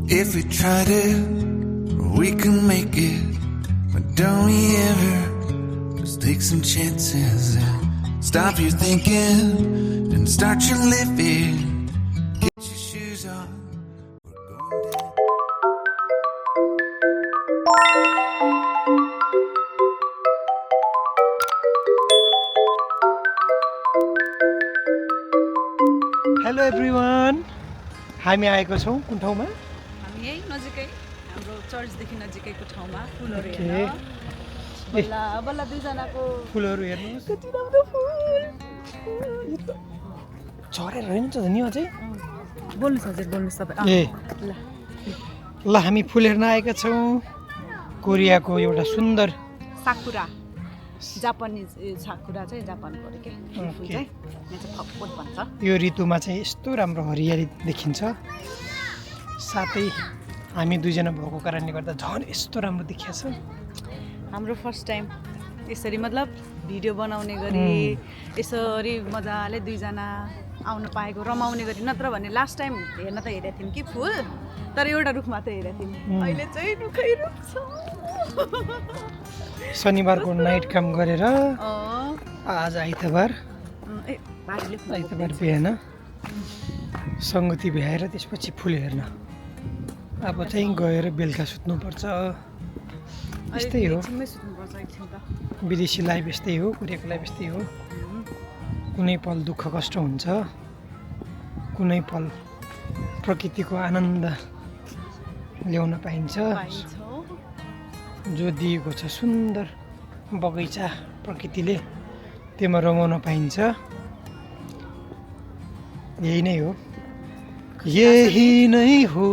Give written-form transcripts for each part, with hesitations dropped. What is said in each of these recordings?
If we tried it, we can make it. But don't we ever just take some chances and stop your thinking and start your living. Get your shoes on, we're going down. Hello everyone, हामी आएको छौँ कुन ठाउँमा? हामी यही नजिकै हाम्रो चर्चदेखि नजिकैको ठाउँमा फुलहरू ओके। हेर्न बल्ल बल्ल दुईजनाको फुलहरू हेर्नुहोस्, कति राम्रो फुल झरेर हेर्नुहुन्छ नि अझै। बोल्नुहोस् हजुर बोल्नुहोस् तपाईँ ए ल ल हामी फुल हेर्न आएका छौँ। कोरियाको एउटा सुन्दर साकुरा जापानिज साकुरा चाहिँ जापानको अरे के फुल ओके। चाहिँ यहाँ चाहिँ फक्पोट भन्छ। यो ऋतुमा चाहिँ यस्तो राम्रो हरियाली देखिन्छ। साथै हामी दुईजना भएको कारणले गर्दा झन् यस्तो राम्रो देखिएछ। हाम्रो फर्स्ट टाइम यसरी मतलब भिडियो बनाउने गरी यसरी मजाले दुईजना आउनु पाएको रमाउने गरी, नत्र भने लास्ट टाइम हेर्न त हेरेको थियौँ कि फुल, तर एउटा रुख मात्रै हेरेको थियौँ। अहिले चाहिँ रुखै रुख छ। शनिबारको नाइट काम गरेर अँ, आज आइतबार ए बारीले फुल आइतबार बिहान सङ्गति भ्याएर त्यसपछि फुल हेर्न। अब चाहिँ गएर बेलुका सुत्नुपर्छ। यस्तै हो, एकछिनमै सुत्नुपर्छ एकछिन त। विदेशी लाइफ यस्तै हो, कोरियाको लाइफ यस्तै हो। कुनै पल दुःख कष्ट हुन्छ, कुनै पल प्रकृतिको आनन्द ल्याउन पाइन्छ। पाइन्छ। जो दिएको छ सुन्दर बगैँचा प्रकृतिले, त्यसमा रमाउन पाइन्छ। यही नै हो, यही नै हो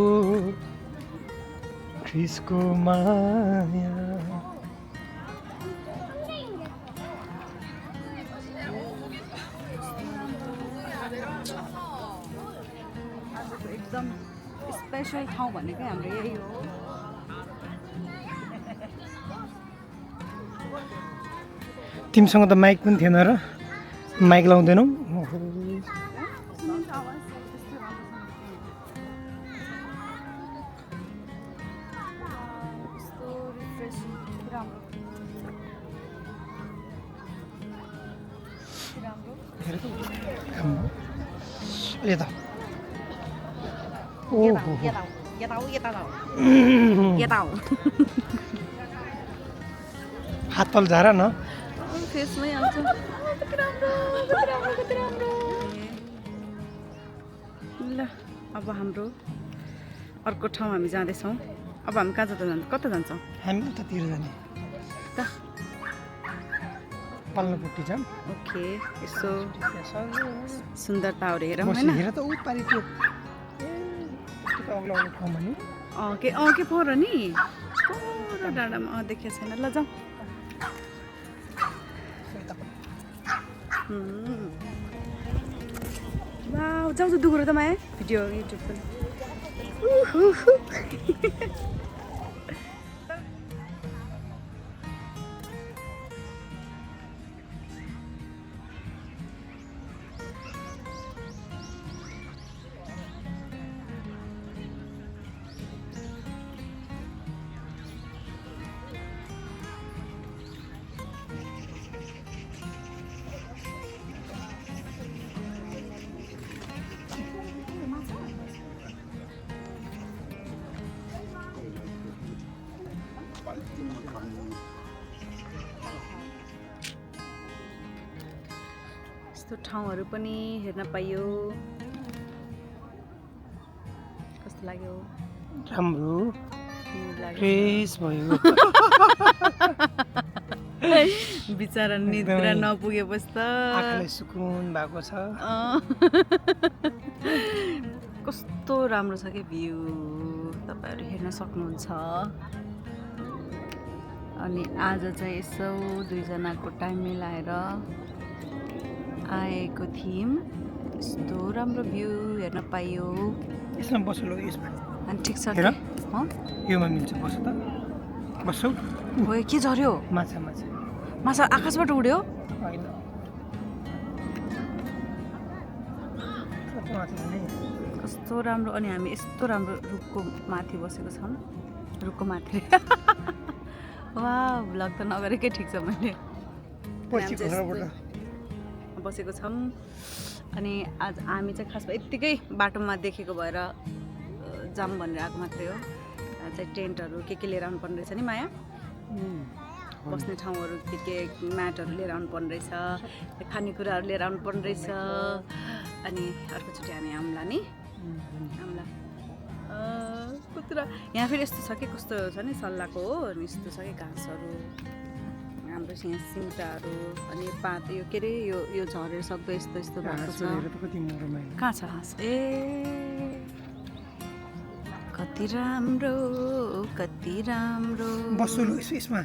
ख्रिसको माया। आजको एकदम स्पेसल ठाउँ भनेकै हाम्रो यही हो। तिमीसँग त माइक पनि थिएन र? माइक लाउँदैनौ? ओहो। यस्तो रिफ्रेसिङ राम्रो राम्रो। हेर त, आम्मा। यता ओहो हात तल झार न। फेसमै आउँछ। कति राम्रो कति राम्रो कति राम्रो। ल अब हाम्रो अर्को ठाउँ हामी जाँदैछौँ। अब हामी कहाँ कता जान्छौँ हामी उतातिर जाने, त? पल्लोपट्टि जाऊँ। ओके, यसो सुन्दरताहरू हेरौँ होइन। हेर त ऊ पारि त्यो अग्लो अग्लो ठाउँमा नि। के पर नि पर डाँडामा देखेको छैन। ल जाउँ। वाउ, जाउँ त दुगुरो त माया भिडियो युट्युब पनि। यस्तो ठाउँहरू पनि हेर्न पाइयो। कस्तो लाग्यो? राम्रो लाग्यो। फ्रेस भयो। बिचरा निद्रा नपुगेपछि त आँखालाई सुकुन भएको छ। कस्तो राम्रो छ कि भ्यू, तपाईँहरू हेर्न सक्नुहुन्छ। अनि आज चाहिँ यसो दुईजनाको टाइम मिलाएर आएको थियौँ। यस्तो राम्रो भ्यू हेर्न पाइयो। यसमा बस्नु लो, यसमा अनि ठिक छ हेर। कि? योमा मिल्छ, बस्छ त बस्छौ। ओए के झऱ्यो? माछा माछा माछा आकाशबाट उड्यो? होइन, माछा भने कस्तो कस्तो राम्रो अनि हामी यस्तो राम्रो रुखको माथि बसेको छौँ रुखको माथि वा भ्लग त नगरेकै ठिक छ मैले बसेको छौँ अनि आज हामी चाहिँ खासमा यत्तिकै बाटोमा देखेको भएर जाम भनेर आएको मात्रै हो चाहिँ टेन्टहरू के लिएर आउनु पर्ने रहेछ नि माया बस्ने ठाउँहरू के म्याटहरू लिएर आउनु पर्ने रहेछ खानेकुराहरू लिएर आउनु पर्ने रहेछ अनि अर्कोचोटि हामी आउँला नि आउँला कुतुरा यहाँ फेरि यस्तो छ कि कस्तो छ नि सल्लाहको हो अनि यस्तो छ कि घाँसहरू हाम्रो यहाँ सिम्टाहरू अनि पात यो के अरे यो झरेर सक्दो यस्तो यस्तो भएको छ कहाँ छ घाँस ए कति राम्रो बस्छु लु यसमा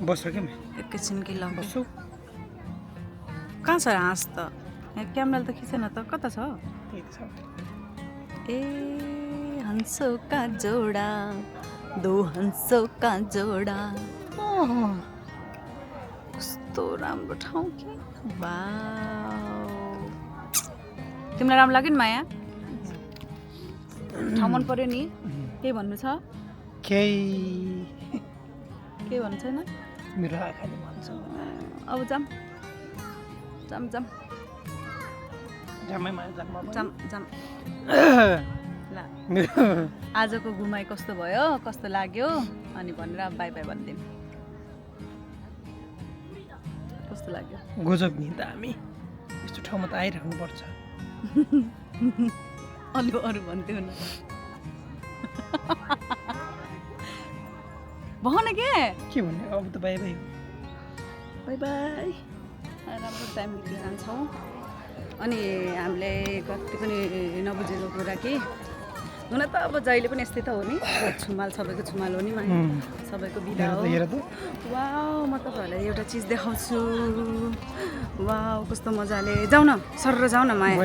बस्छ क्या एकैछिन कि ल बस्छु कहाँ छ हाँस त यहाँ क्यामेराले त खिचेन त कता छ ए हंसों का जोड़ा दो हंसों का जोड़ा कस्तो राम्रो ठाउँ कि वाउ तिमीलाई राम्रो लाग्यो नि माया ठाउँ मन पर्यो नि केही भन्नु छ केही भन्नु छैन मेरो आँखाले भन्छ अब जाम ल आजको घुमाइ कस्तो भयो कस्तो लाग्यो अनि भनेर बाई बाई भनिदिउँ कस्तो लाग्यो गजब नि त हामी यस्तो ठाउँमा त आइराख्नुपर्छ अरू भन्थ्यो न भन के भन्ने अब त बाई बाई राम्रो टाइम लिएर जान्छौँ अनि हामीले कति पनि नबुझेको कुरा कि हुन त अब जहिले पनि यस्तै त हो नि छुमाल सबैको छुमाल हो नि सबैको बिदा हो वाउ म तपाईँहरूलाई एउटा चिज देखाउँछु वाउ कस्तो मजाले जाउँ न सरर जाउँ न माया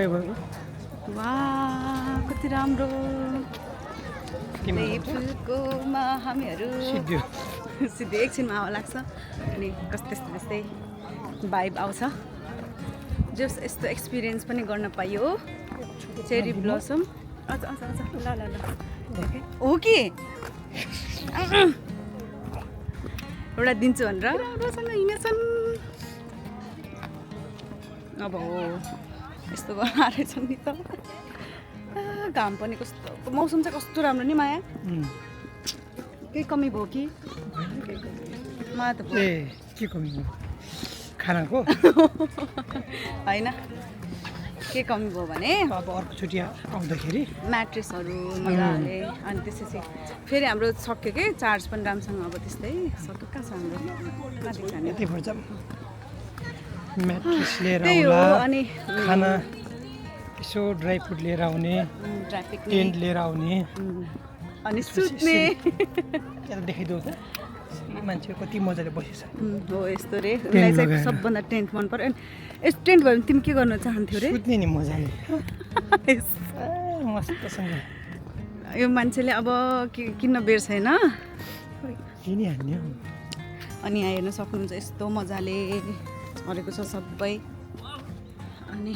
वाह कति राम्रो फुलकोमा हामीहरू सिधै एकछिनमा हावा लाग्छ अनि त्यस्तै भाइब आउँछ जस यस्तो एक्सपिरियन्स पनि गर्न पाइयो चेरी ब्लसम ल हो कि एउटा दिन्छु भनेर राम्रोसँग हिँडेछन् अब हो यस्तो गर्न रहेछन् नि त घाम पनि कस्तो मौसम चाहिँ कस्तो राम्रो नि माया केही कमी भयो कि मलाई त के कमी भयो खानाको होइन के कमी भयो भने अब अर्कोचोटि आउँदाखेरि म्याट्रेसहरू मजाले अनि त्यसपछि फेरि हाम्रो सक्यो कि चार्ज पनि राम्रोसँग अब त्यस्तै सक्यो कहाँ छ हाम्रो यतै पर्छ म्याट्रेस लिएर अनि खाना यसो ड्राई फ्रुट लिएर आउने टेन्ट लिएर आउने अनि सुत्ने देखाइदेऊ त मान्छे कति मजाले बसेछ हो यस्तो रे उसलाई चाहिँ सबभन्दा टेन्ट मन पर्यो अनि यस्तो टेन्ट भयो भने तिमी के गर्न चाहन्थ्यौ रे सुत्ने नि मजाले मस्तसँग यो मान्छेले अब किन्न बेर छैन किनिहाल्ने अनि यहाँ हेर्न सक्नुहुन्छ यस्तो मजाले झरेको छ सबै अनि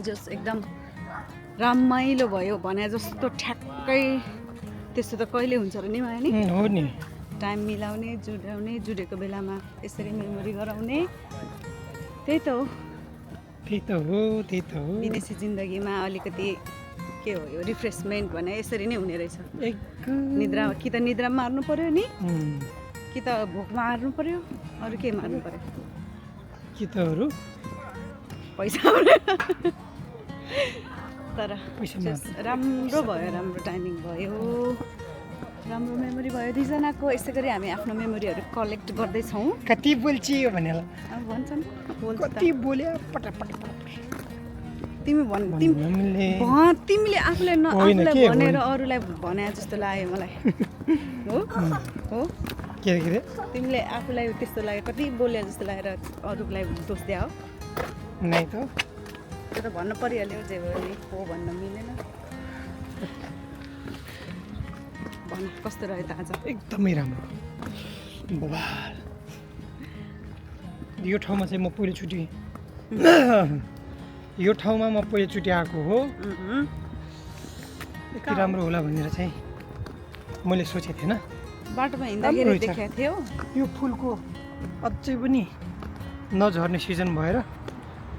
जस एकदम रमाइलो भयो भने जस्तो ठ्याक्कै त्यस्तो त कहिले हुन्छ र नि माया नि हो नि टाइम मिलाउने जुडेको बेलामा यसरी मेमोरी गराउने त्यही त हो विदेशी जिन्दगीमा अलिकति के हो यो रिफ्रेसमेन्ट भने यसरी नै हुने रहेछ निद्रा कि त निद्रा मार्नु पर्यो नि कि त भोक मार्नु पर्यो अरू के मार्नु पर्यो कि त अरू पैसा तर राम्रो भयो राम्रो टाइमिङ भयो राम्रो मेमोरी भयो दुईजनाको यसै गरी हामी आफ्नो मेमोरीहरू कलेक्ट गर्दैछौँ कति बोल्छी भनेर भन्छन् कति बोल्यो पटपट तिमीले आफूलाई भनेर अरूलाई भने जस्तो लाग्यो मलाई हो के तिमीले आफूलाई त्यस्तो लाग्यो कति बोले जस्तो लागेर अरूलाई दोष दिया हो नै त त्यो त भन्न परिहाल्यो जे हो भन्न मिलेन भन कस्तो रह्यो त आज एकदमै राम्रो बाबा यो ठाउँमा चाहिँ म पहिलोचोटि आएको हो यति राम्रो होला भनेर चाहिँ मैले सोचेको थिएन। बाटोमा हिँड्दाखेरि राम्रो देखेको थियो। यो फुलको अझै पनि नझर्ने सिजन भएर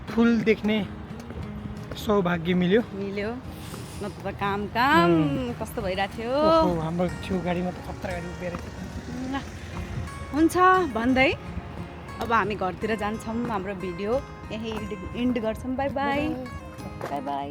फुल देख्ने सौभाग्य मिल्यो। नत्र त काम कस्तो भइरहेको थियो। हाम्रो छेउ गाडीमा त खतरा गाडी उभिएर हुन्छ भन्दै अब हामी घरतिर जान्छौँ। हाम्रो भिडियो यहीँ इन्ड गर्छौँ। By by.